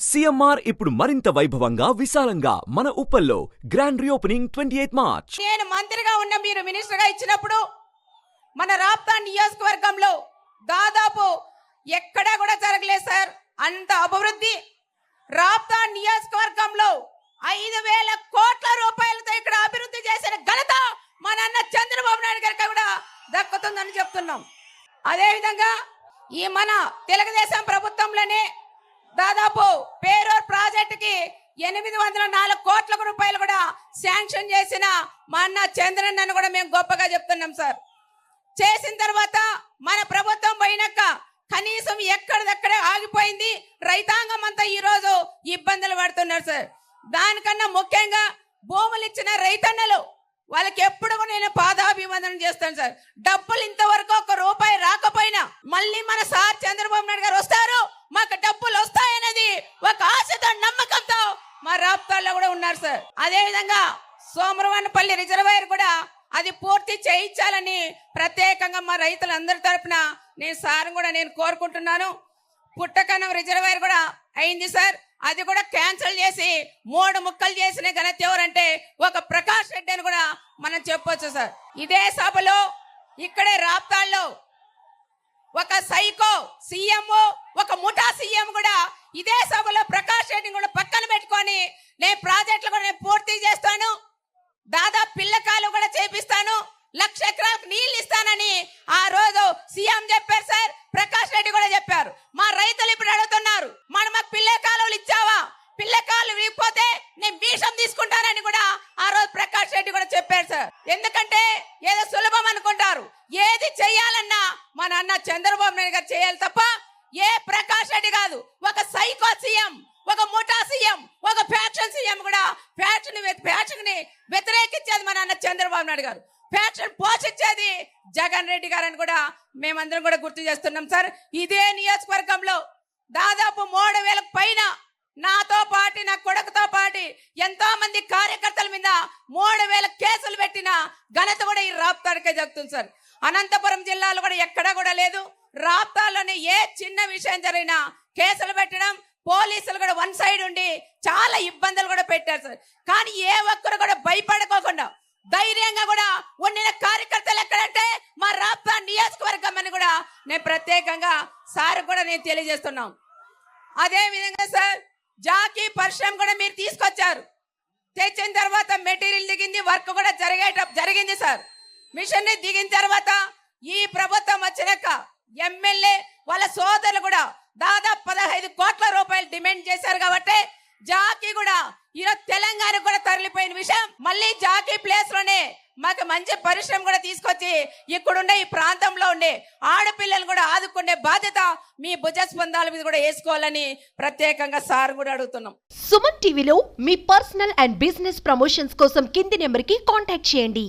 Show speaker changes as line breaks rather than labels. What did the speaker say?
CMR ఇప్పుడు మరింత వైభవంగా విశాలంగా మన ఉప్పల్లో గ్రాండ్ రీఓపెనింగ్ 28 మార్చ్.
నేను మంత్రిగా ఉన్న మీరు మినిస్టర్గా ఇచ్చినప్పుడు మన రాప్తా నియోజకవర్గంలో దాదాపు ఎక్కడా కూడా జరగలేదు సార్. అంత అభివృద్ధి రాప్తా నియోజకవర్గంలో 5,000 కోట్ల రూపాయలతో ఇక్కడ అభివృద్ధి చేసిన ఘనత మన అన్న చంద్రబాబు నాయుడు గారికి కూడా దక్కుతుందని చెప్తున్నాం. అదేవిధంగా ఈ మన తెలుగుదేశం ప్రభుత్వంలోనే దాదాపు పేరూర్ ప్రాజెక్టుకి 804 కోట్ల రూపాయలు కూడా శాంక్షన్ చేసిన మా అన్న చంద్రన్నను కూడా మేము గొప్పగా చెప్తున్నాం సార్. చేసిన తర్వాత మన ప్రభుత్వం పోయినాక కనీసం ఎక్కడిదక్కడే ఆగిపోయింది. రైతాంగం అంతా ఈ రోజు ఇబ్బందులు పడుతున్నారు సార్. దానికన్నా ముఖ్యంగా భూములు ఇచ్చిన రైతన్నలు వాళ్ళకి ఎప్పుడు కూడా నేను పాదాభివందనం చేస్తాను సార్. డబ్బులు ఇంతవరకు 1 రూపాయి రాకపోయినా మళ్ళీ మన సార్ చంద్రబాబు నాయుడు గారు వస్తారు, మాకు డబ్బులు వస్తాయనేది ఒక ఆశతో నమ్మకంతో మా రాప్తాల్లో కూడా ఉన్నారు సార్. అదే విధంగా సోమరవన్నపల్లి రిజర్వాయర్ కూడా అది పూర్తి చేయించాలని ప్రత్యేకంగా మా రైతులందరి తరపున నేను సార్ కూడా నేను కోరుకుంటున్నాను. పుట్టకనం రిజర్వాయర్ కూడా అయింది సార్, అది కూడా క్యాన్సిల్ చేసి 3 ముక్కలు చేసిన ఘనత ఎవరంటే ఒక ప్రకాష్ రెడ్డి అని కూడా మనం చెప్పొచ్చు సార్. ఇదే సభలో ఇక్కడే రాప్తాల్లో ఒక సైకో సీఎం, ఒక ముఠా సీఎం కూడా ఇదే సభలో ప్రకాష్ రెడ్డిని కూడా పక్కన పెట్టుకొని నేను ప్రాజెక్టులు కూడా నేను పూర్తి చేస్తాను, దాదాపు పిల్లకాలు కూడా చేపిస్తాను, 1,00,000 ఎకరాలకు నీళ్లు ఇస్తానని ఆ రోజు సీఎం చెప్పారు సార్. ప్రకాష్ రెడ్డి కూడా చెప్పారు. మా రైతులు ఇప్పుడు అడుగుతున్నారు, మాకు పిల్ల కాలువలు ఇచ్చావా, పిల్ల కాలువలు ఇవ్వకపోతే నేను భీషం తీసుకుంటానని కూడా ఆ రోజు ప్రకాష్ రెడ్డి కూడా చెప్పారు సార్. ఎందుకంటే ఏదో సులభం అనుకుంటారు, ఏది చెయ్యాలన్నా మన అన్న చంద్రబాబు నాయుడు గారు చేయాలి తప్ప ఏ ప్రకాష్ రెడ్డి కాదు. ఒక సైకో సీఎం, ఒక ముఠా సీఎం, ఒక ఫ్యాక్షన్ సీఎం కూడా ఫ్యాక్షన్ ని వ్యతిరేకించేది మన అన్న చంద్రబాబు నాయుడు గారు, ఫ్యాక్షన్ పోషించేది జగన్ రెడ్డి గారు అని కూడా మేమందరం కూడా గుర్తు చేస్తున్నాం సార్. ఇదే నియోజకవర్గంలో దాదాపు 3,000 పైన నాతో పాటు నా కొడుకుతో పాటు ఎంతో మంది కార్యకర్తల మీద 3,000 కేసులు పెట్టిన ఘనత కూడా ఈ రాప్తాడికే జరుగుతుంది సార్. అనంతపురం జిల్లాలో కూడా ఎక్కడా కూడా లేదు. రాప్తాలోనే ఏ చిన్న విషయం జరిగినా కేసులు పెట్టడం, పోలీసులు కూడా వన్ సైడ్ ఉండి చాలా ఇబ్బందులు కూడా పెట్టారు సార్. కానీ ఏ ఒక్కరు కూడా భయపడుకోకుండా ధైర్యంగా కూడా ఉండిన కార్యకర్తలు ఎక్కడంటే మా రాప్తా నియోజకవర్గం అని కూడా నేను ప్రత్యేకంగా సార్ కూడా నేను తెలియజేస్తున్నాం. అదే విధంగా సార్ జాకీ పరిశ్రమ కూడా మీరు తీసుకొచ్చారు. తెచ్చిన తర్వాత మెటీరియల్ దిగింది, వర్క్ కూడా జరిగింది సార్. మిషన్ ని దిగిన తర్వాత ఈ ప్రభుత్వం వచ్చినాక ఎమ్మెల్యే వాళ్ళ సోదరులు కూడా దాదాపు 15 కోట్ల రూపాయలు డిమాండ్ చేశారు. కాబట్టి జాకీ కూడా ఈరోజు తెలంగాణ కూడా తరలిపోయిన విషయం, మళ్ళీ జాకీ ప్లేస్ లోనే మాకు మంచి పరిశ్రమ కూడా తీసుకొచ్చి ఇక్కడుండే ఈ ప్రాంతంలో ఉండే ఆడపిల్లలు కూడా ఆదుకునే బాధ్యత మీ భుజస్పందాల మీద కూడా వేసుకోవాలని ప్రత్యేకంగా సార్ కూడా అడుగుతున్నాం.
సుమన్ టీవీలో మీ పర్సనల్ అండ్ బిజినెస్ ప్రమోషన్స్ కోసం కింది నెంబర్ కి కాంటాక్ట్ చేయండి.